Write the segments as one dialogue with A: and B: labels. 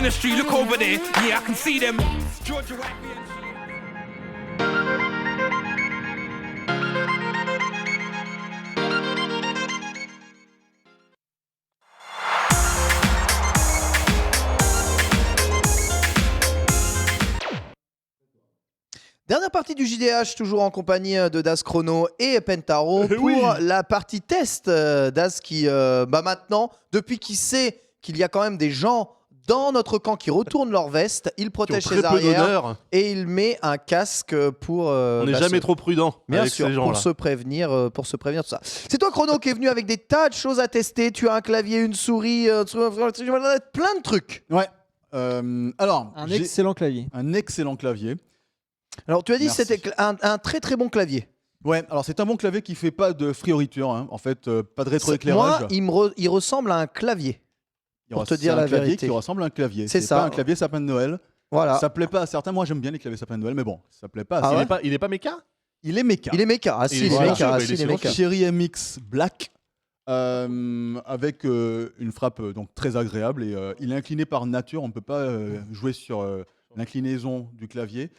A: Ministry, look over there. Yeah, I can see them. Georgia White.
B: Dernière partie du JDH, toujours en compagnie de Das Chrono et Pentaro pour la partie test. Das qui, maintenant, depuis qu'il sait qu'il y a quand même des gens dans notre camp qui retournent leur veste, il protège ses arrières et il met un casque pour...
C: on n'est jamais trop prudent
B: bien
C: avec
B: sûr,
C: ces gens-là.
B: pour se prévenir tout ça. C'est toi Chrono qui est venu avec des tas de choses à tester. Tu as un clavier, une souris, plein de trucs.
D: Ouais. Alors,
E: un excellent clavier.
D: Un excellent clavier.
B: Alors tu as dit que c'était un très très bon clavier.
D: Ouais, alors c'est un bon clavier qui fait pas de frioriture, hein. En fait, pas de rétroéclairage.
B: Moi, il ressemble à un clavier. Pour te dire la vérité.
D: Qui ressemble à un clavier.
B: C'est ça.
D: Pas un clavier sapin de Noël.
B: Voilà.
D: Ça plaît pas à certains. Moi, j'aime bien les claviers sapin de Noël, mais bon, ça plaît pas.
B: Ah
C: ouais il est pas méca.
D: Il est méca.
B: Il est méca. Ah si, il est méca.
D: Cherry MX Black. Avec une frappe donc très agréable et il est incliné par nature. On ne peut pas jouer sur l'inclinaison du clavier.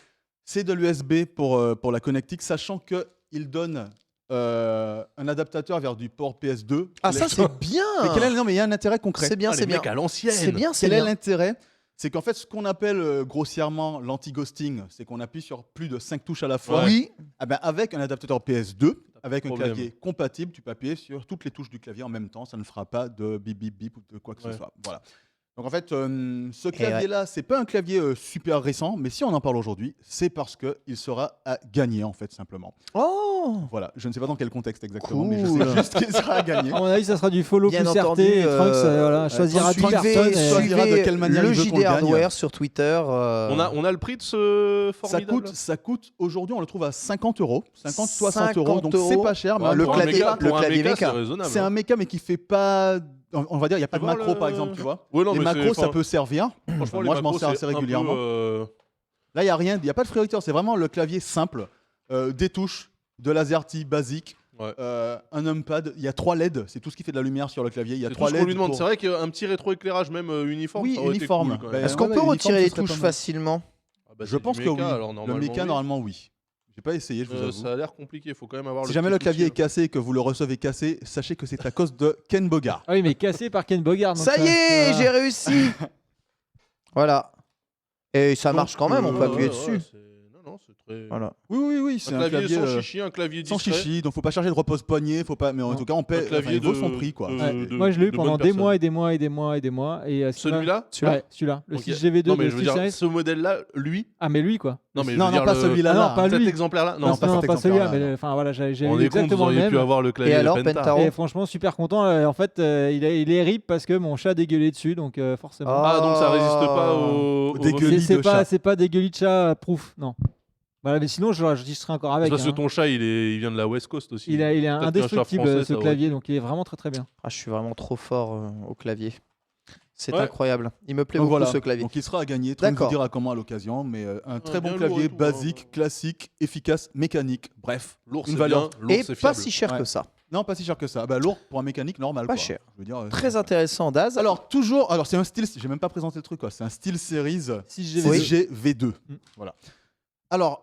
D: C'est de l'USB pour la connectique, sachant qu'il donne un adaptateur vers du port PS2.
B: Ah ça c'est bien.
D: Mais il y a un intérêt concret.
B: C'est bien, c'est bien.
C: À l'ancienne.
B: C'est bien, c'est
D: Quel
B: bien.
D: est l'intérêt? C'est qu'en fait, ce qu'on appelle grossièrement l'anti-ghosting, c'est qu'on appuie sur plus de 5 touches à la fois.
B: Oui.
D: Eh ben, avec un adaptateur PS2, avec un clavier compatible, tu peux appuyer sur toutes les touches du clavier en même temps. Ça ne fera pas de bip bip bip ou de quoi que ce soit. Voilà. Donc en fait, ce clavier-là, c'est pas un clavier super récent, mais si on en parle aujourd'hui, c'est parce qu'il sera à gagner en fait simplement.
B: Oh.
D: Voilà, je ne sais pas dans quel contexte exactement, mais je sais juste qu'il sera à gagner.
E: À mon avis, ça sera du follow
B: Bien
E: plus
B: entendu,
E: RT. Et Trunks choisira toute personne.
D: choisira de quelle manière
B: le
D: il veut qu'on
B: JD
D: le gagne.
B: Hardware sur Twitter.
C: On a le prix de ce formidable.
D: Ça coûte aujourd'hui, on le trouve à 50 €, 50-60 €, donc c'est pas cher. Mais
B: le
C: pour un
B: clavier,
C: méca, pour un
B: clavier
C: méca, c'est
B: méca.
C: raisonnable.
D: C'est un méca, mais qui fait pas. On va dire, il n'y a pas de macro par exemple, tu vois.
C: Ouais, non,
D: les
C: mais
D: macros,
C: c'est-
D: ça peut servir.
C: Franchement,
D: Moi,
C: les
D: je m'en
C: macros,
D: sers
C: c'est
D: assez
C: un peu,
D: régulièrement. Là, il n'y a rien, il n'y a pas de frioriture, c'est vraiment le clavier simple, des touches, de l'AZERTY basique, un numpad, il y a 3 LED, c'est tout ce qui fait de la lumière sur le clavier. Il y a
C: C'est
D: 3
C: tout ce
D: LED.
C: qu'on lui demande. C'est vrai qu'un petit rétroéclairage, même uniforme.
D: Oui,
C: ça aurait été
D: uniforme.
C: cool, quand même.
B: Est-ce qu'on peut retirer les touches facilement?
C: Ah bah,
D: Je
C: c'est
D: pense
C: du
D: que
C: méca,
D: oui.
C: alors,
D: Le méca,
C: oui.
D: normalement, oui. J'ai pas essayé, je vous avoue.
C: Ça a l'air compliqué, il faut quand même avoir
D: Si jamais le clavier est cassé et que vous le recevez cassé, sachez que c'est à cause de Ken Bogard.
E: Ah oui, mais cassé par Ken Bogard. donc
B: Ça y est,
E: voilà.
B: j'ai réussi. Voilà. Et ça marche quand même, on peut appuyer dessus.
C: Non, c'est très.
B: Voilà.
D: Oui, c'est
C: Un clavier sans chichi, un clavier
D: sans
C: discret.
D: chichi, donc faut pas charger de repose-poignet, faut pas. Mais en tout cas, on paie.
C: clavier
D: Il vaut
C: de-
D: son prix, quoi.
E: Moi, je l'ai eu
C: de
E: pendant
C: bonne
E: des mois et des mois et des mois et des mois. Et
C: Celui-là
E: Ouais, celui-là. Le
C: Ok.
E: 6GV2
C: Non, mais
E: de
C: je veux dire,
E: SteelSeries.
C: ce modèle-là, lui.
E: Ah, mais lui, quoi.
C: Non, mais je
D: Non,
C: veux
D: non,
C: dire
D: pas
C: le-
D: celui-là.
E: Ah non,
D: là.
E: pas
C: Cet
E: lui.
C: exemplaire-là.
D: Non,
E: Non,
D: pas
E: non,
D: cet
E: pas celui-là,
D: exemplaire-là,
E: mais
D: non.
E: enfin voilà, j'ai
C: On
E: eu
C: est con, vous
E: exactement le
C: auriez pu
E: même.
C: avoir le clavier
B: Et alors,
C: Penta.
B: Pentaro
E: Et franchement, super content. En fait, il est rip parce que mon chat a dégueulé dessus, donc forcément.
C: Ah, donc ça résiste pas au
D: Dégueulis
E: C'est
D: de
E: pas,
D: chat.
E: c'est pas dégueulis de chat proof, non. Voilà, mais sinon, j'y serais encore
C: C'est
E: avec.
C: parce que
E: hein.
C: ton chat, il vient de la West Coast aussi.
E: Il est
C: Peut-être qu'un chat
E: indestructible
C: français,
E: ce
C: ça aurait-
E: clavier, donc il est vraiment très très bien.
B: Ah, je suis vraiment trop fort au clavier. C'est
C: Ouais.
B: incroyable. Il me plaît
D: Donc
B: beaucoup
D: voilà.
B: ce clavier.
D: Donc il sera à gagner. Trunks
B: D'accord.
D: vous dira comment à l'occasion, mais un très bon
C: bien lourd
D: clavier
C: et tout,
D: basique, classique, efficace, mécanique. Bref,
C: Lourd,
D: une
C: c'est
D: valeur.
C: bien. Lourd,
B: Et
C: c'est
B: pas
C: fiable.
B: si cher
D: Ouais.
B: que ça.
D: Non, pas si cher que ça. Bah lourd pour un mécanique normal.
B: Pas
D: quoi.
B: cher.
D: Je veux dire.
B: Très intéressant, Daz.
D: Alors toujours. Alors c'est un style. J'ai même pas présenté le truc quoi. C'est un style series
E: 6GV2.
D: 6GV2. Voilà. Alors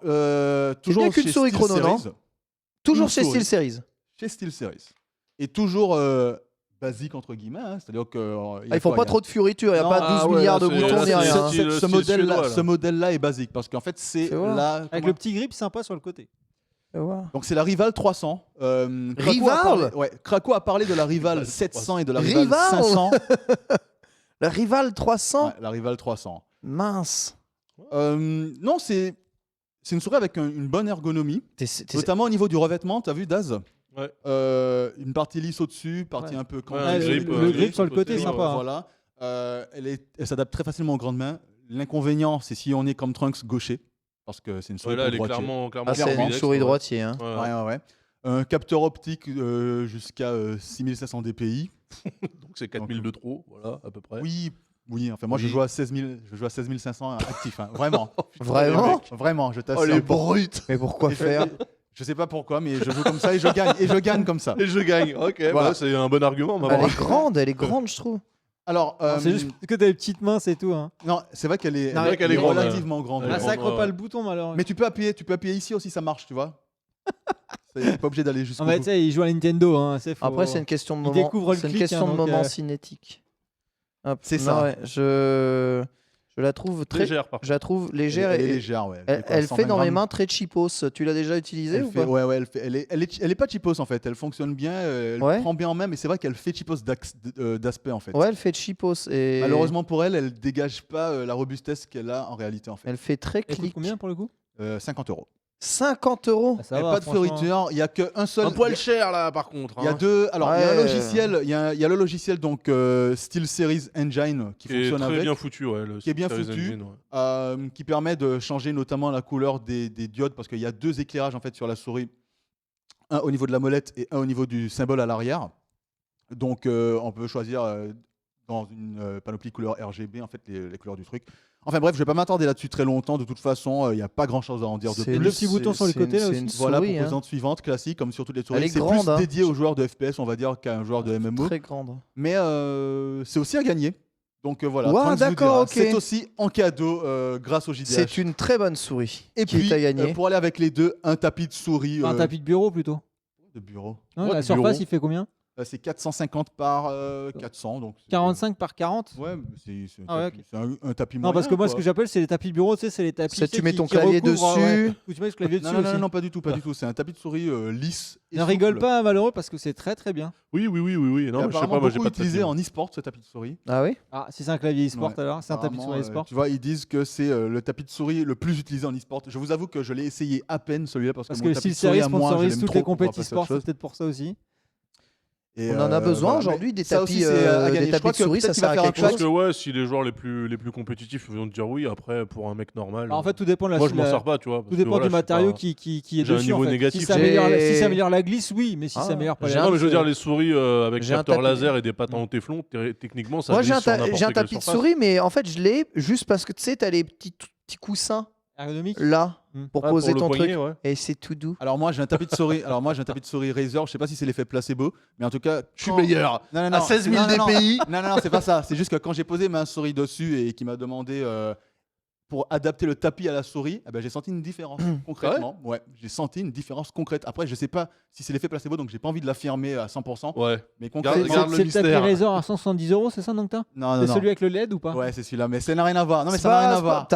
D: toujours
B: bien qu'une
D: chez
B: souris chrono, non
D: SteelSeries.
B: Toujours
D: une
B: chez
D: souris.
B: SteelSeries.
D: Chez SteelSeries. Et toujours basique entre guillemets. Hein, c'est-à-dire que.
B: Ils font pas trop de fioritures, il n'y a
D: Non,
B: pas 12
C: ouais,
B: milliards
C: là,
B: de
C: c'est-
B: boutons
C: là,
B: ni
C: c'est-
B: rien.
C: c'est-
B: hein.
D: Ce
C: style
D: modèle-là,
C: suédois, là.
D: ce modèle-là est basique parce qu'en fait c'est
B: Fais voir.
D: la.
E: Avec
D: comment-
E: le petit grip sympa sur le côté.
D: Donc c'est la Rival 300. Krakow
B: Rival
D: a parlé- Ouais, Krakow a parlé de la Rival 700 et de la Rival
B: Rival
D: 500.
B: La Rival 300.
D: Ouais, la Rival 300.
B: Mince.
D: Non, c'est une souris avec une bonne ergonomie,
B: T'es-
D: notamment au niveau du revêtement. T'as vu Daz?
C: Ouais.
D: Une partie lisse au-dessus, partie un peu
C: Ouais,
D: cantée.
C: un
E: le grip sur le côté,
C: ouais.
E: sympa.
D: Voilà. Elle s'adapte très facilement aux grandes mains. L'inconvénient, c'est si on est comme Trunks gaucher, parce que c'est une souris
C: Ouais, là, elle est
D: pour droitier.
C: clairement
B: Ah, c'est une
C: ambidextre,
B: souris
C: ouais.
B: droitier. Hein.
C: Ouais,
D: Ouais, ouais, ouais. Un capteur optique jusqu'à 6500 dpi.
C: Donc c'est 4000 de trop, voilà, à peu près.
D: Oui, oui. Enfin, moi, je
C: Oui.
D: joue à 16 500 actifs. Hein. Vraiment.
B: Vraiment?
D: Vraiment, je t'assure.
C: Oh, les brutes.
B: Mais pourquoi
D: Et je-
B: faire?
D: Je sais pas pourquoi, mais je joue comme ça et je gagne. Et je gagne comme ça.
C: Et je gagne, ok,
D: Voilà.
C: bah, c'est un bon argument.
B: Elle est grande, je trouve.
D: Alors,
E: C'est juste que t'as les petites mains, c'est tout. Hein.
D: non, c'est vrai qu'elle est,
E: Non,
C: vrai qu'elle est grande,
D: relativement grande.
C: Elle est
E: Ah,
D: ouais.
C: grande.
E: ça accroche pas le bouton, malheureusement.
D: Mais tu peux appuyer ici aussi, ça marche, tu vois. T'es pas obligé d'aller jusqu'au
E: En fait,
D: bout.
E: tu sais, il joue à Nintendo. Hein, faut...
B: Après, c'est une question de
E: Il
B: moment.
E: découvre le
B: C'est une
E: clic,
B: question
E: hein,
B: de
E: donc,
B: moment cinétique. Hop.
D: C'est
B: Non,
D: ça.
B: ouais, je la trouve très.
C: Légère, par
B: Je la trouve légère
D: Elle est
B: et
D: légère, ouais.
B: elle,
D: quoi,
B: elle
D: 120
B: fait dans mes
D: grammes.
B: mains très cheapos. Tu l'as déjà utilisée
D: Elle
B: ou
D: fait,
B: pas?
D: ouais, elle est pas cheapos en fait. Elle fonctionne bien, elle
B: Ouais.
D: prend bien en main, mais c'est vrai qu'elle fait cheapos d'aspect en fait.
B: Ouais, elle fait cheapos et
D: Malheureusement pour elle, elle dégage pas la robustesse qu'elle a en réalité en fait.
B: elle fait très
E: Elle coûte
B: clic.
E: combien pour le coup
D: 50 €.
B: 50 €.
E: Ah, ça
D: Et
E: va,
D: pas de
E: franchement.
D: fioriture, il y a qu'un seul.
C: Un poil cher là, par contre.
D: Il y a
C: hein.
D: deux. Alors, il y a un
B: Ouais.
D: logiciel, il y a le logiciel donc SteelSeries Engine qui
C: Qui est
D: fonctionne
C: très
D: avec,
C: bien foutu, ouais. le
D: qui est bien
C: Series
D: foutu.
C: Engine, ouais.
D: qui permet de changer notamment la couleur des diodes parce qu'il y a deux éclairages en fait sur la souris, un au niveau de la molette et un au niveau du symbole à l'arrière. Donc, on peut choisir dans une panoplie couleur RGB en fait les couleurs du truc. Enfin bref, je vais pas m'attarder là-dessus très longtemps. De toute façon, il n'y a pas grand-chose à en dire de
B: C'est
D: plus.
E: Le petit bouton sur le côté, là,
B: c'est
E: aussi.
B: une
D: Voilà,
B: souris, hein.
D: proposante suivante, classique, comme sur toutes les souris.
B: Elle est
D: C'est
B: grande,
D: plus
B: hein.
D: dédié aux joueurs de FPS, on va dire, qu'à un joueur de MMO.
B: Très grande.
D: Mais c'est aussi à gagner. Donc voilà,
B: Ouah,
D: Trunks vous
B: d'accord,
D: dira.
B: ok.
D: C'est aussi en cadeau grâce au JDH.
B: C'est une très bonne souris
D: Et
B: qui
D: puis,
B: t'a gagné.
D: pour aller avec les deux, un tapis de souris
E: Un tapis de bureau plutôt.
D: de bureau.
E: Non,
C: Ouais,
E: la
C: de
E: surface,
C: bureau.
E: il fait combien
D: C'est 450 par 400. Donc
E: 45 par 40.
D: Ouais, c'est un,
E: Ah ouais,
D: tapis- c'est un tapis
E: Non,
D: moyen.
E: parce que moi, ce
D: quoi.
E: que j'appelle, c'est les tapis de bureau, tu sais, c'est les tapis.
B: C'est
E: tu sais,
B: tu mets
E: qui-
B: ton
E: qui
B: clavier
E: recouvrent,
B: dessus.
E: Où tu mets le clavier dessus.
D: Non, non,
E: aussi.
D: non, pas du tout, pas du tout. C'est un tapis de souris lisse. et
E: Ne rigole
D: souple.
E: pas, malheureux, parce que c'est très très bien.
C: Oui. Non,
D: Et
C: mais je sais
D: apparemment
C: pas, moi j'ai
D: beaucoup
C: pas de
D: utilisé
C: tapis.
D: en e-sport ce tapis de souris.
B: Ah oui?
E: Ah, si c'est un clavier e-sport,
D: Ouais.
E: alors, c'est un tapis de
D: Apparemment,
E: souris e-sport.
D: tu vois, ils disent que c'est le tapis de souris le plus utilisé en e-sport. Je vous avoue que je l'ai essayé à peine celui-là parce
E: Parce
D: que mon
E: que
D: tapis
E: si
D: de souris
E: Series
D: à moi, je
E: sponsorise
D: l'aime
E: toutes
D: trop
E: les
D: pour pouvoir
E: compétitions
D: passer à autre
E: e-sport, c'est
D: chose.
E: peut-être pour ça aussi.
D: Et,
B: On en a besoin
D: voilà.
B: aujourd'hui,
D: Mais
B: des
D: ça
B: tapis,
D: aussi, c'est à
B: des
D: gagner. Je
B: tapis
D: crois
B: de
D: que
B: souris, ça
D: peut-être qu'il
B: sert
D: va
B: à
D: faire
B: quelque
C: Je pense
B: chose.
C: que ouais, si les joueurs les plus compétitifs vont te dire oui, après pour un mec normal.
E: Alors, en fait, tout dépend de la
C: moi je m'en
E: la-
C: sers pas, tu vois.
E: Tout
C: parce que
E: dépend
C: voilà,
E: du
C: je suis
E: matériau
C: pas-
E: qui est
C: j'ai un
E: dessus.
C: niveau
E: en fait.
C: négatif.
E: Si ça améliore
B: J'ai-
E: si ça améliore la glisse, oui, mais si
B: Ah,
E: ça améliore pas
B: j'ai
E: la
B: un-
C: Non, mais
E: glisse.
C: je veux dire, les souris avec
B: J'ai un
C: capteur
B: tapis-
C: laser et des pattes en téflon, techniquement, ça
B: Moi,
C: glisse sur n'importe
B: j'ai un
C: quelle
B: tapis de
C: surface.
B: souris, mais en fait, je l'ai juste parce que tu sais, t'as les petits coussins
E: ergonomique.
B: là pour
C: Ouais,
B: poser
C: pour le
B: ton
C: poignet,
B: truc.
C: ouais.
B: Et c'est tout doux.
D: Alors moi j'ai un tapis de souris. Razer. Je sais pas si c'est l'effet placebo, mais en tout cas
C: Je suis meilleur.
D: Non, non, non.
C: À 16 000
D: Non, non, non.
C: DPI.
D: Non, non, non, c'est pas ça. C'est juste que quand j'ai posé ma souris dessus et qu'il m'a demandé pour adapter le tapis à la souris, eh ben, j'ai senti une différence concrètement. Ouais, j'ai senti une différence concrète. Après, je sais pas si c'est l'effet placebo, donc j'ai pas envie de l'affirmer à 100%.
C: Ouais.
D: Mais concrètement,
C: Garde le
E: C'est le tapis
C: mystère.
E: Razer à 170 €, c'est ça donc t'as
D: non, non,
E: C'est
D: non.
E: celui avec le LED ou pas
D: Ouais, c'est celui-là, mais ça n'a rien à voir. Non, mais
B: C'est
D: ça n'a rien
B: pas-
D: à voir.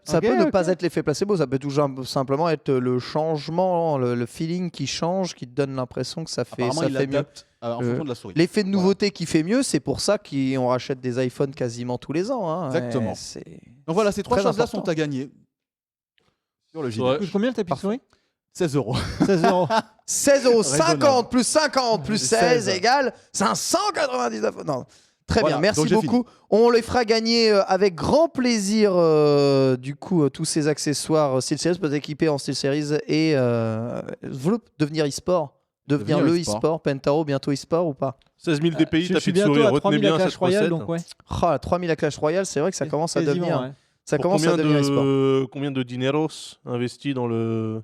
B: Ça
E: Ok,
B: peut ne
E: ok.
B: pas être l'effet placebo, ça peut tout simplement être le changement, le feeling qui change, qui te donne l'impression que ça fait,
D: Apparemment,
B: ça
D: il
B: fait mieux.
D: adapte en fonction de la souris.
B: L'effet de nouveauté qui fait mieux, c'est pour ça qu'on rachète des iPhones quasiment tous les ans. hein.
D: Exactement.
B: Et c'est-
D: Donc voilà, ces trois
B: Très
D: choses-là
B: important.
D: sont à gagner sur le JD.
C: Ouais.
E: Ça coûte combien le tapis de
B: Parfait.
E: souris
D: 16 €.
E: 16 €.
B: 16,50 €
D: Raisonnable.
B: plus 50 plus 16
D: 16
B: égale 599 €. Non. Très
D: Voilà,
B: bien, merci
D: donc j'ai
B: beaucoup. On les fera gagner avec grand plaisir. Du coup, tous ces accessoires SteelSeries peuvent être équipés en SteelSeries et devenir e-sport. Devenir
D: Devenir
B: le
D: e-sport.
B: e-sport. Pentaro, bientôt e-sport ou pas?
C: 16 000 DPI,
E: Je suis
C: tapis de
E: bientôt
C: souris.
E: à
C: Retenez
E: 3000 à
C: bien
E: Clash
C: cette
E: Royale,
C: recette.
E: donc ouais.
B: Ah, 3000 à Clash Royale, c'est vrai que ça commence à
E: Quasiment,
B: devenir.
E: ouais.
B: Ça
C: Pour
B: commence à devenir e-sport.
C: combien de dineros investis dans le.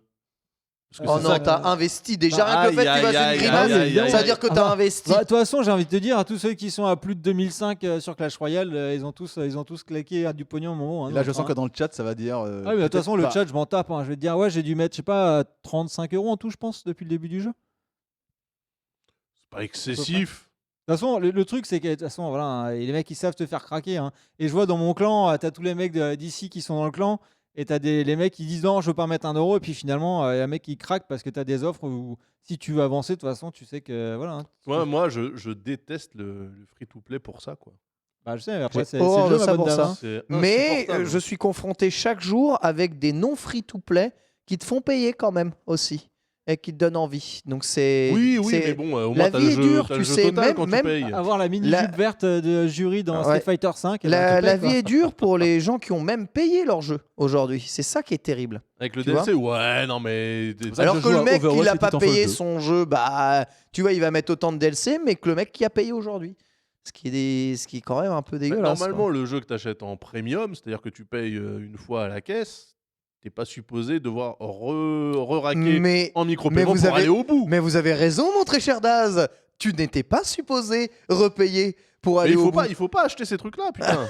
C: Parce que
B: Oh
C: c'est
B: non,
C: ça
B: t'as investi. Déjà, rien que le fait que tu
C: Aïe,
B: fasses
C: aïe,
B: une
C: aïe,
B: grimace,
E: aïe, aïe,
B: ça veut
E: aïe.
B: dire que
E: Ah
B: t'as
E: bah,
B: investi.
E: Bah, de toute façon, j'ai envie de te dire, à tous ceux qui sont à plus de 2005 sur Clash Royale, ils ont tous claqué du pognon au moment.
D: Et là, je sens que dans le chat, ça va dire.
E: Ah oui, mais de toute façon, le chat, je m'en tape. Hein. Je vais te dire, ouais, j'ai dû mettre, je sais pas, 35 € en tout, je pense, depuis le début du jeu.
C: c'est pas excessif.
E: De toute façon, le truc, c'est que de toute façon, voilà, hein, et les mecs, ils savent te faire craquer. Hein. Et je vois dans mon clan, t'as tous les mecs d'ici qui sont dans le clan, et t'as les mecs qui disent non, je veux pas mettre 1 €, et puis finalement, il y a un mec qui craque parce que t'as des offres où si tu veux avancer, de toute façon, tu sais que voilà. Hein,
C: Ouais, moi, je déteste le free-to-play pour ça, quoi.
E: bah, je sais, mais après,
B: J'ai
E: c'est le
B: horreur
E: jeu,
B: de
E: ma
B: ça
E: bonne
B: pour
E: dame.
B: ça.
E: Hein.
C: C'est
B: Mais
C: insupportable.
B: je suis confronté chaque jour avec des non free-to-play qui te font payer quand même aussi et qui te donnent envie. Donc c'est
C: Oui,
B: c'est-
C: mais bon, au
B: la
C: moins, t'as
B: vie
C: le
B: est
C: jeu,
B: dure,
C: t'as
B: tu
C: le jeu
B: sais,
C: total quand
B: même-
C: tu payes.
E: Avoir la mini
B: La-
E: jupe verte de jury dans
B: Ouais.
E: Street Fighter 5.
B: la vie est dure pour les gens qui ont même payé leur jeu aujourd'hui. C'est ça qui est terrible.
C: Avec le
B: Tu
C: DLC, ouais, non, mais.
D: ça
B: Alors
D: je
B: que
D: joue
B: le
D: à
B: mec qui
D: Overwatch
B: n'a
D: et
B: pas
D: Titanfall
B: payé
D: 2.
B: son jeu, bah tu vois, il va mettre autant de DLC, mais que le mec qui a payé aujourd'hui. Ce qui est quand même un peu
C: Bah,
B: dégueulasse.
C: normalement, le jeu que tu achètes en premium, c'est-à-dire que tu payes une fois à la caisse, t'es pas supposé devoir re-raquer
B: mais
C: en micro-paiement
B: vous
C: pour
B: avez-
C: aller au bout.
B: Mais vous avez raison, mon très cher Daz. Tu n'étais pas supposé repayer pour
C: Mais
B: aller au bout.
C: il faut pas acheter ces trucs-là, putain.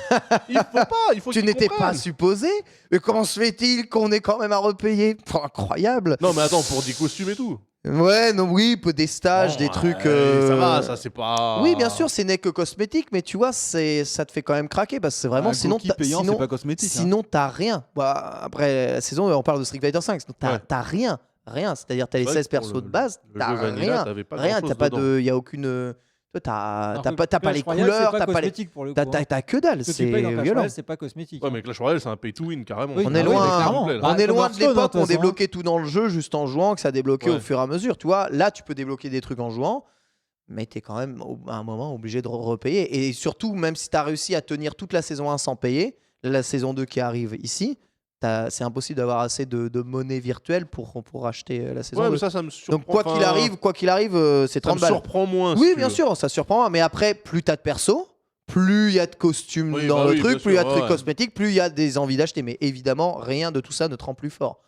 C: Il faut
B: Tu
C: qu'ils
B: n'étais pas
C: comprennent.
B: supposé. Mais comment se fait-il qu'on ait quand même à repayer? Pff, incroyable.
C: Non, mais attends, pour des costumes et tout.
B: Ouais, non, oui, des stages,
C: Bon,
B: des trucs.
C: Ça va, ça c'est pas.
B: Oui, bien sûr, ce n'est que cosmétique, mais tu vois, ça te fait quand même craquer parce que c'est vraiment. Sinon,
D: Goki payant,
B: sinon,
D: c'est pas cosmétique. hein.
B: sinon t'as rien. Bah, après la saison, on parle de Street Fighter 5.
C: Ouais.
B: T'as rien. Rien. C'est-à-dire, t'as les
C: C'est vrai
B: 16
C: que pour
B: persos
C: le-
B: de base.
C: le
B: T'as
C: jeu Vanilla,
B: rien.
C: t'avais pas
B: Rien.
C: grand-chose
B: T'as pas
C: dedans.
B: de. Il y a aucune. Toi, t'as
E: Alors
B: pas,
E: que
B: t'as pas les
E: Clash Royale,
B: couleurs,
E: c'est
B: t'as pas les.
E: cosmétique pour le coup. hein.
B: T'as que dalle.
E: Ce que
B: C'est
E: tu payes dans Clash
B: violent.
E: Royale, c'est pas cosmétique.
C: Ouais, mais Clash Royale, c'est un pay to win carrément.
E: Oui,
B: On est
E: ah oui,
B: loin,
E: mais clairement.
C: complet, là.
E: Bah,
B: On est
E: comme
B: loin de
E: Hearthstone,
B: l'époque
E: hein, de
B: où on
E: toute façon,
B: débloquait tout dans le jeu juste en jouant, que ça débloquait
C: Ouais.
B: au fur et à mesure. Tu vois, là, tu peux débloquer des trucs en jouant, mais tu es quand même à un moment obligé de repayer. Et surtout, même si tu as réussi à tenir toute la saison 1 sans payer, la saison 2 qui arrive ici, c'est impossible d'avoir assez de monnaie virtuelle pour acheter la saison
C: Ouais,
B: 2.
C: mais ça me surprend.
B: Donc, quoi qu'il arrive, c'est
C: ça
B: 30
C: me
B: balles.
C: surprend moins. si
B: Oui,
C: tu
B: bien
C: veux.
B: sûr, ça surprend. Mais après, plus tu as de persos, plus il y a de costumes
C: Oui,
B: dans
C: bah
B: le
C: oui,
B: truc,
C: bien
B: plus il y a de
C: sûr,
B: trucs
C: ouais.
B: cosmétiques, plus il y a des envies d'acheter. Mais évidemment, rien de tout ça ne te rend plus fort.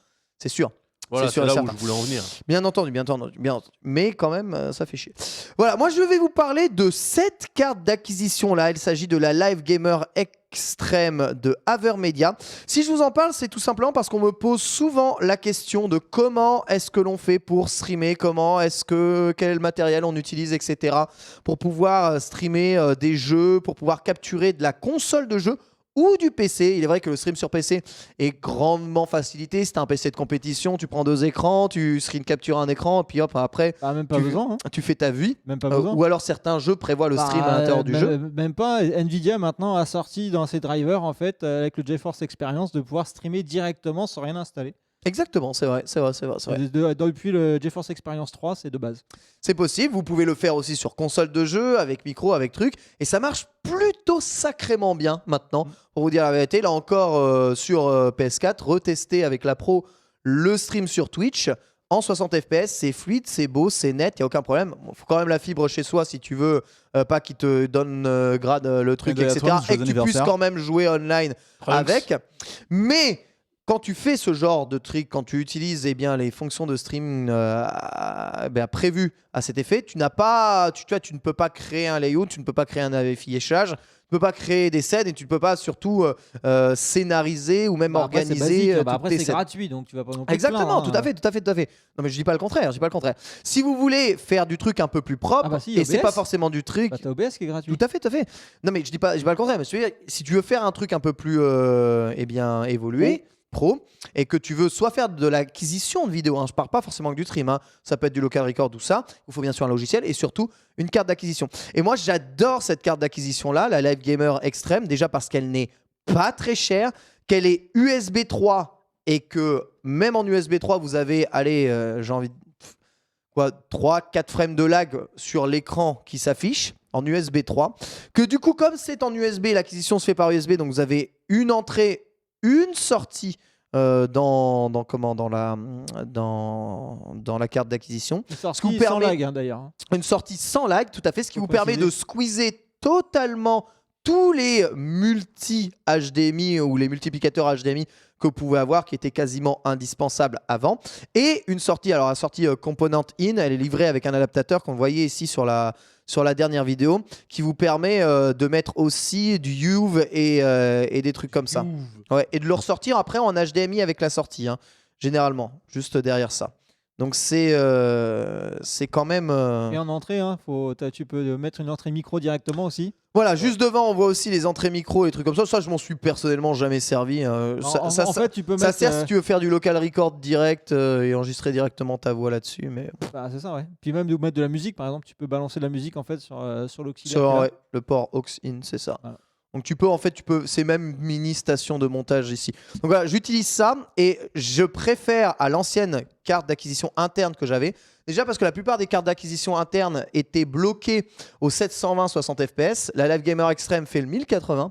B: C'est sûr.
C: Voilà,
B: C'est sûr
C: c'est
B: et
C: là où
B: certain.
C: je voulais en venir.
B: Bien entendu, bien entendu, bien entendu. Mais quand même, ça fait chier. Voilà, moi je vais vous parler de cette carte d'acquisition là. Il s'agit de la Live Gamer Extreme de Avermedia. Si je vous en parle, c'est tout simplement parce qu'on me pose souvent la question de comment est-ce que l'on fait pour streamer, quel matériel on utilise, etc. pour pouvoir streamer des jeux, pour pouvoir capturer de la console de jeu ou du PC. Il est vrai que le stream sur PC est grandement facilité. Si tu as un PC de compétition, tu prends 2 écrans, tu screen captures un écran, et puis hop, après,
E: Bah, même pas
B: tu-
E: besoin. hein.
B: tu fais ta vie.
E: Même pas besoin.
B: Ou alors certains jeux prévoient le stream à l'intérieur du jeu.
E: Même pas. Nvidia maintenant a sorti dans ses drivers en fait avec le GeForce Experience de pouvoir streamer directement sans rien installer.
B: Exactement, c'est vrai.
E: Depuis le GeForce Experience 3, c'est de base.
B: C'est possible. Vous pouvez le faire aussi sur console de jeu, avec micro, avec truc. Et ça marche plutôt sacrément bien maintenant. Pour vous dire la vérité, là encore sur PS4, retester avec la Pro le stream sur Twitch. En 60 FPS, c'est fluide, c'est beau, c'est net, il n'y a aucun problème. Il faut quand même la fibre chez soi si tu veux pas qu'il te donne grade le truc,
D: Et de la
B: etc.
D: Trunks,
B: Et que
D: joyeux
B: tu puisses
D: anniversaire.
B: quand même jouer online
C: Trunks.
B: avec. Mais quand tu fais ce genre de truc, quand tu utilises les fonctions de stream prévues à cet effet, tu ne peux pas créer un layout, tu ne peux pas créer un affichage, tu ne peux pas créer des scènes et tu ne peux pas surtout scénariser ou même
E: Après, c'est
B: organiser
E: basique.
B: toutes
E: Après,
B: tes
E: c'est
B: scènes.
E: gratuit, donc tu vas pas non plus. te
B: Exactement,
E: plaindre,
B: tout à
E: hein.
B: fait. Non mais je dis pas le contraire, Si vous voulez faire du truc un peu plus propre,
E: Ah bah si,
B: et c'est
E: OBS.
B: pas forcément du truc.
E: Bah, t'as OBS qui est gratuit.
B: Tout à fait. Non mais je dis pas le contraire, mais si tu veux faire un truc un peu plus évolué, pro, et que tu veux soit faire de l'acquisition de vidéos, je parle pas forcément que du stream, ça peut être du local record ou ça, il faut bien sûr un logiciel et surtout une carte d'acquisition. Et moi j'adore cette carte d'acquisition là, la Live Gamer Extreme, déjà parce qu'elle n'est pas très chère, qu'elle est USB 3 et que même en USB 3 vous avez, j'ai envie de 3-4 frames de lag sur l'écran qui s'affiche en USB 3, que du coup comme c'est en USB, l'acquisition se fait par USB, donc vous avez une entrée, une sortie dans la carte d'acquisition.
E: Une sortie
B: Ce qui vous
E: sans
B: permet-
E: lag hein, d'ailleurs. hein.
B: Une sortie sans lag, tout à fait, ce qui
E: Faut
B: vous permet de
E: préciser.
B: squeezer totalement tous les multi-HDMI ou les multiplicateurs HDMI que vous pouvez avoir, qui étaient quasiment indispensables avant. Et une sortie, alors la sortie Component In, elle est livrée avec un adaptateur qu'on voyait ici sur la dernière vidéo, qui vous permet de mettre aussi du UV et des trucs comme ça. Ouais, et de le ressortir après en HDMI avec la sortie, généralement, juste derrière ça. Donc c'est quand même...
E: Et en entrée, tu peux mettre une entrée micro directement aussi.
B: Voilà, juste devant, on voit aussi les entrées micro et trucs comme ça. Ça, je m'en suis personnellement jamais servi.
E: En fait, tu peux
B: ça
E: mettre.
B: sert si tu veux faire du local record direct et enregistrer directement ta voix là-dessus. Mais
E: Bah, c'est ça, ouais. Puis même de mettre de la musique, par exemple, tu peux balancer de la musique en fait sur l'auxiliaire.
B: sur
E: que là.
B: le port aux-in, c'est ça.
E: Voilà.
B: Donc tu peux, c'est même mini station de montage ici. Donc voilà, j'utilise ça et je préfère à l'ancienne carte d'acquisition interne que j'avais. Déjà parce que la plupart des cartes d'acquisition interne étaient bloquées au 720 60 fps. La Live Gamer Extreme fait le 1080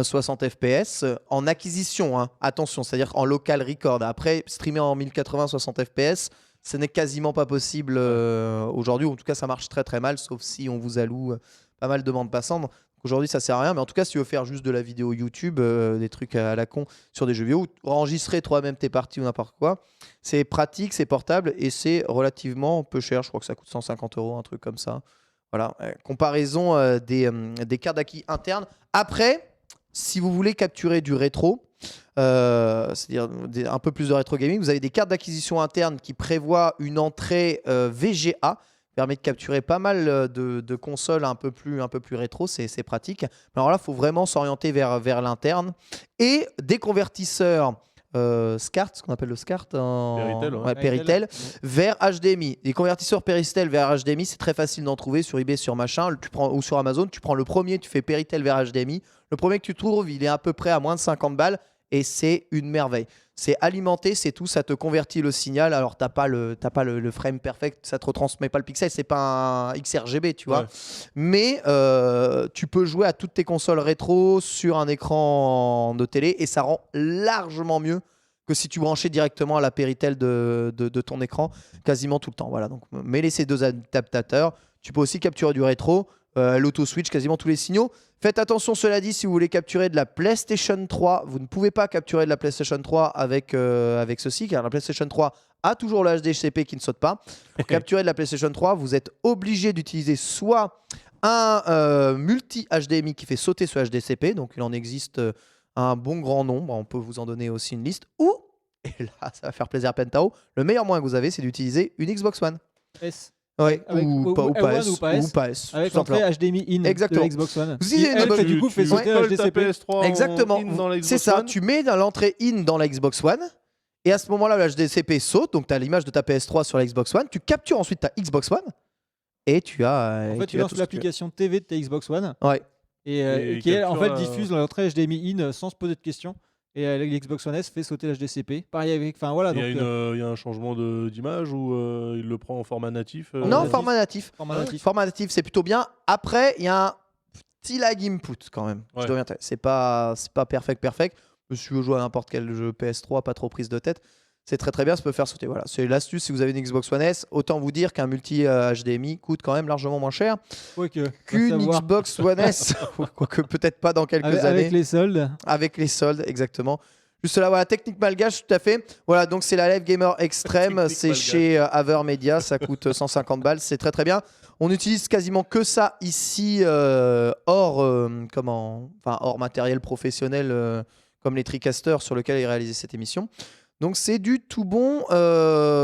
B: 60 fps en acquisition. Attention, c'est-à-dire en local record. Après, streamer en 1080 60 fps, ce n'est quasiment pas possible aujourd'hui. En tout cas, ça marche très très mal, sauf si on vous alloue pas mal de bandes passantes. Aujourd'hui, ça sert à rien, mais en tout cas, si tu veux faire juste de la vidéo YouTube, des trucs à la con sur des jeux vidéo, ou enregistrer toi-même tes parties ou n'importe quoi, c'est pratique, c'est portable et c'est relativement peu cher. Je crois que ça coûte 150 €, un truc comme ça. Voilà, comparaison des cartes d'acquis internes. Après, si vous voulez capturer du rétro, c'est-à-dire un peu plus de rétro gaming, vous avez des cartes d'acquisition interne qui prévoient une entrée VGA, permet de capturer pas mal de consoles un peu plus rétro, c'est pratique. Mais alors là, il faut vraiment s'orienter vers l'interne. Et des convertisseurs SCART, ce qu'on appelle le SCART en
C: Péritel, ouais.
B: Péritel, vers HDMI. Les convertisseurs Péritel vers HDMI, c'est très facile d'en trouver sur eBay, sur machin, ou sur Amazon. Tu prends le premier, tu fais Péritel vers HDMI. Le premier que tu trouves, il est à peu près à moins de 50 balles et c'est une merveille. C'est alimenté, c'est tout, ça te convertit le signal. Alors, t'as pas le frame perfect, ça te retransmet pas le pixel, c'est pas un XRGB, tu vois.
C: Ouais.
B: Mais tu peux jouer à toutes tes consoles rétro sur un écran de télé et ça rend largement mieux que si tu branchais directement à la Péritel de ton écran, quasiment tout le temps. Voilà, donc mêlez ces deux adaptateurs. Tu peux aussi capturer du rétro, l'auto-switch, quasiment tous les signaux. Faites attention, cela dit, si vous voulez capturer de la PlayStation 3, vous ne pouvez pas capturer de la PlayStation 3 avec ceci, car la PlayStation 3 a toujours le HDCP qui ne saute pas. Pour capturer de la PlayStation 3, vous êtes obligé d'utiliser soit un multi-HDMI qui fait sauter ce HDCP, donc il en existe un bon grand nombre, on peut vous en donner aussi une liste, ou, et là ça va faire plaisir à Pentao, le meilleur moyen que vous avez, c'est d'utiliser une Xbox One.
E: S.
B: Ouais,
E: Avec-
B: ou pas S,
E: ou pas S,
B: tout
E: avec
B: simplement.
E: l'entrée HDMI in
B: Exactement.
E: de la Xbox One.
B: Vous
E: Qui,
B: utilisez une
E: elle,
B: Xbox-
E: fait, du coup, fait sauter
C: colles ta
E: HDCP.
C: PS3
B: Exactement,
C: in dans la
B: c'est
C: Xbox
B: ça,
C: One.
B: tu mets dans l'entrée in dans la Xbox One, et à ce moment-là, le HDCP saute, donc tu as l'image de ta PS3 sur la Xbox One, tu captures ensuite ta Xbox One, et tu as...
E: En fait, tu lances l'application TV de ta Xbox One
B: Ouais.
C: Et
E: qui, elle, en
C: capture
E: fait,
C: la-
E: diffuse l'entrée HDMI in sans se poser de questions. Et l'Xbox One S fait sauter l'HDCP. Pareil avec. Enfin voilà.
C: Il y a
E: Donc,
C: il y a un changement d'image ou il le prend en format natif
B: Non,
E: natif.
B: format natif.
E: format natif.
B: Format natif, c'est plutôt bien. Après, il y a un petit lag input quand même.
C: Ouais.
B: Je dois bien te- C'est pas perfect. Si tu veux jouer à n'importe quel jeu PS3, pas trop prise de tête, c'est très très bien, ça peut faire sauter. Voilà, c'est l'astuce si vous avez une Xbox One S. Autant vous dire qu'un multi HDMI coûte quand même largement moins cher
E: Quoique,
B: qu'une
E: à savoir,
B: Xbox One S. Quoique peut-être pas dans quelques
E: avec,
B: années.
E: avec les soldes.
B: Avec les soldes, exactement. Juste là, voilà, Technique Malgache, tout à fait. Voilà, donc c'est la Live Gamer Extreme,
C: Technique
B: c'est
C: Malgache.
B: chez Avermedia, ça coûte 150 balles, c'est très très bien. On utilise quasiment que ça ici, hors matériel professionnel, comme les TriCasters sur lequel est réalisé cette émission. Donc c'est du tout bon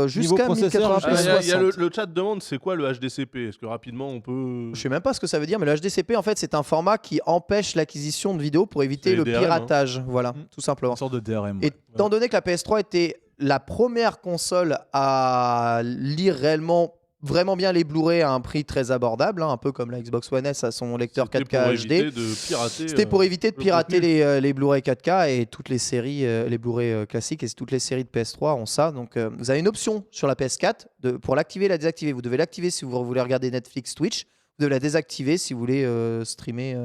B: jusqu'à
E: processeur,
B: 1080p.
C: Il y a le chat demande c'est quoi le HDCP. Est-ce que rapidement on peut.
B: Je sais même pas ce que ça veut dire, mais le HDCP en fait c'est un format qui empêche l'acquisition de vidéos pour éviter
C: C'est
B: le
C: DRM,
B: piratage. Voilà,
E: Mm.
B: tout simplement.
D: Une sorte de DRM.
B: Et étant donné que la PS3 était la première console à lire réellement vraiment bien les Blu-ray à un prix très abordable, hein, un peu comme la Xbox One S à son lecteur
C: C'était
B: 4K
C: pour
B: HD.
C: éviter de pirater,
B: C'était pour éviter de
C: le
B: pirater
C: contenu.
B: les Blu-ray 4K et toutes les séries, les Blu-ray classiques et toutes les séries de PS3 ont ça. Donc vous avez une option sur la PS4 pour l'activer et la désactiver. Vous devez l'activer si vous voulez regarder Netflix, Twitch. Vous devez la désactiver si vous voulez streamer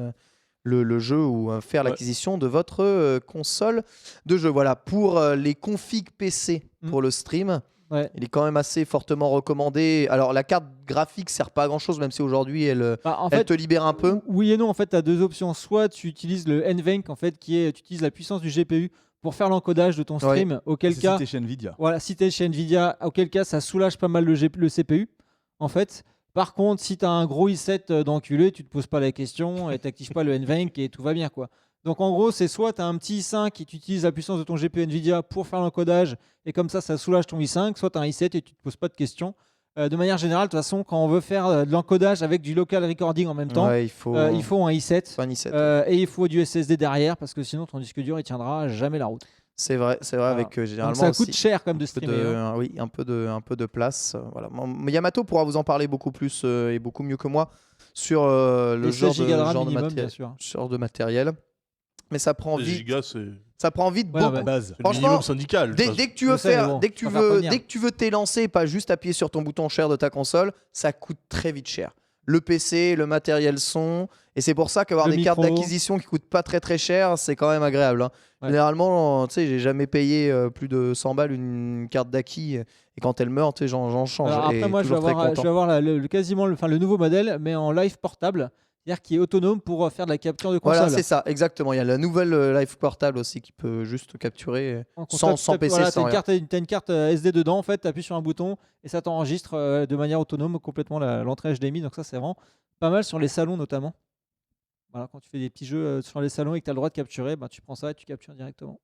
B: le jeu ou faire
C: Ouais.
B: l'acquisition de votre console de jeu. Voilà, pour les configs PC pour le stream,
E: Ouais.
B: il est quand même assez fortement recommandé. Alors la carte graphique sert pas à grand chose, même si aujourd'hui elle,
E: Bah, en
B: elle
E: fait,
B: te libère un peu.
E: oui et non. En fait, tu as deux options. Soit tu utilises le NVENC, en fait, tu utilises la puissance du GPU pour faire l'encodage de ton stream. Auquel cas,
D: C'était chez Nvidia.
E: voilà, si tu es chez Nvidia, auquel cas ça soulage pas mal le CPU. En fait. Par contre, si tu as un gros i7 d'enculé, tu te poses pas la question et t'actives pas le NVENC et tout va bien, quoi. Donc en gros, c'est soit tu as un petit i5 et tu utilises la puissance de ton GPU Nvidia pour faire l'encodage et comme ça soulage ton i5, soit tu as un i7 et tu te poses pas de questions. De manière générale, de toute façon, quand on veut faire de l'encodage avec du local recording en même temps,
B: Ouais, il faut
E: il faut un i7
B: un i7.
E: et il faut du SSD derrière parce que sinon ton disque dur il tiendra jamais la route.
B: C'est vrai, avec
E: Donc
B: généralement
E: ça coûte
B: aussi
E: cher comme de
B: un peu
E: streamer. hein.
B: oui, un peu de place. Voilà. Yamato pourra vous en parler beaucoup plus et beaucoup mieux que moi sur le
E: Et
B: genre
E: 16 gigas de RAM
B: genre
E: minimum,
B: maté-
E: bien sûr.
B: genre de matériel. Mais ça prend
C: 16
B: vite.
C: gigas, c'est
B: Ça prend vite
E: Ouais,
B: beaucoup.
E: ouais.
D: Base.
C: le
B: Franchement,
C: minimum syndical. de toute façon.
B: Dès que tu veux
E: Je sais, mais
B: faire,
E: bon,
B: dès que tu
E: je préfère
B: veux,
E: tenir.
B: dès que tu veux t'élancer, pas juste appuyer sur ton bouton share de ta console, ça coûte très vite cher. Le PC, le matériel son, et c'est pour ça qu'avoir
E: Le
B: des cartes
E: micro.
B: d'acquisition qui coûtent pas très très cher, c'est quand même agréable. hein.
E: Ouais.
B: Généralement, tu sais, j'ai jamais payé plus de 100 balles une carte d'acquis, et quand elle meurt, tu sais, j'en change.
E: Alors
B: et
E: après, moi, je vais
B: toujours très
E: avoir,
B: content.
E: quasiment le nouveau modèle, mais en live portable. c'est-à-dire qui est autonome pour faire de la capture de console.
B: Voilà, c'est ça, exactement. Il y a la nouvelle Live portable aussi qui peut juste capturer
E: En
B: sans
E: console,
B: PC.
E: voilà,
B: sans rien.
E: t'as une carte SD dedans, en fait, tu appuies sur un bouton et ça t'enregistre de manière autonome complètement l'entrée HDMI. Donc ça, c'est vraiment pas mal sur les salons notamment. Voilà, quand tu fais des petits jeux sur les salons et que tu as le droit de capturer, bah, tu prends ça et tu captures directement.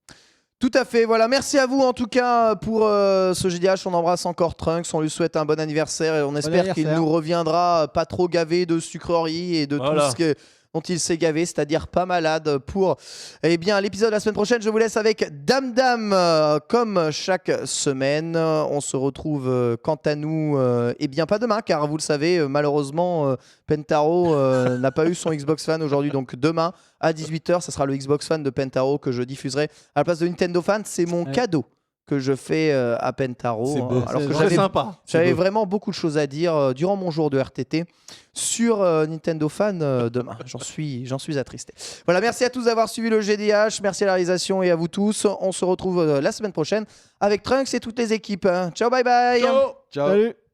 B: Tout à fait, voilà. Merci à vous en tout cas pour ce GDH. On embrasse encore Trunks, on lui souhaite un bon anniversaire et on espère qu'il
E: anniversaire.
B: nous reviendra pas trop gavé de sucreries et de
C: Voilà.
B: tout ce dont il s'est gavé, c'est-à-dire pas malade pour l'épisode de la semaine prochaine. Je vous laisse avec Dam Dam comme chaque semaine. On se retrouve quant à nous pas demain car vous le savez malheureusement Pentaro n'a pas eu son Xbox Fan aujourd'hui, donc demain à 18h ça sera le Xbox Fan de Pentaro que je diffuserai à la place de Nintendo Fan. C'est mon
E: Ouais.
B: cadeau que je fais à Pentaro
D: C'est beau.
B: alors que
E: C'est
C: Très sympa.
B: j'avais
D: beau.
B: vraiment beaucoup de choses à dire durant mon jour de RTT sur Nintendo Fan demain. J'en suis attristé. Voilà, merci à tous d'avoir suivi le GDH, merci à la réalisation et à vous tous. On se retrouve la semaine prochaine avec Trunks et toutes les équipes. Ciao, bye bye.
C: Ciao.
D: Ciao.
E: Salut!